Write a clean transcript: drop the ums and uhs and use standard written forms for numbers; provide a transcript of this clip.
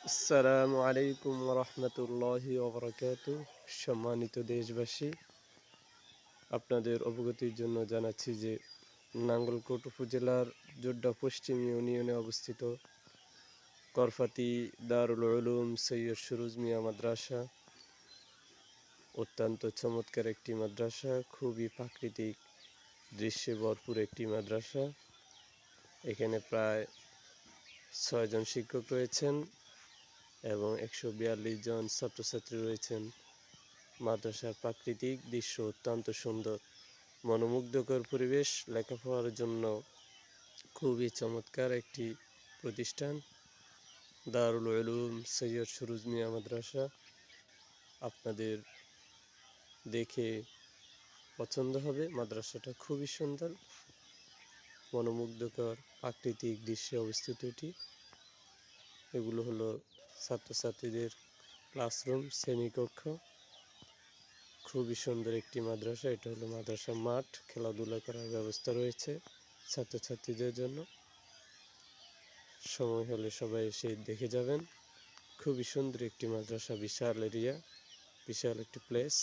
আসসালামু আলাইকুম রহমতুল্লাহি ওবরাকাতুহ। সম্মানিত দেশবাসী, আপনাদের অবগতির জন্য জানাচ্ছি যে নাঙ্গলকোট উপজেলার জোড্ডা পশ্চিম ইউনিয়নে অবস্থিত করফাতি দারুল উলুম সৈয়দ সুরুজ মিয়া মাদ্রাসা অত্যন্ত চমৎকার একটি মাদ্রাসা, খুবই প্রাকৃতিক দৃশ্যে ভরপুর একটি মাদ্রাসা। এখানে প্রায় 6 জন শিক্ষক রয়েছেন এবং 142 জন ছাত্রছাত্রী রয়েছেন। মাদ্রাসার প্রাকৃতিক দৃশ্য অত্যন্ত সুন্দর, মনোমুগ্ধকর পরিবেশ, লেখাপড়ার জন্য খুবই চমৎকার একটি প্রতিষ্ঠান দারুল উলুম সৈয়দ সুরুজ মিয়া মাদ্রাসা। আপনাদের দেখে পছন্দ হবে, মাদ্রাসাটা খুবই সুন্দর, মনোমুগ্ধকর প্রাকৃতিক দৃশ্যে অবস্থিত এটি। এগুলো হলো ছাত্রছাত্রীদের ক্লাসরুম, শ্রেণীকক্ষ। খুবই সুন্দর একটি মাদ্রাসা। এটা হলো মাদ্রাসা মাঠ, খেলাধুলা করার ব্যবস্থা রয়েছে ছাত্রছাত্রীদের জন্য। সময় হলে সবাই এসে দেখে যাবেন। খুবই সুন্দর একটি মাদ্রাসা, বিশাল এরিয়া, বিশাল একটি প্লেস।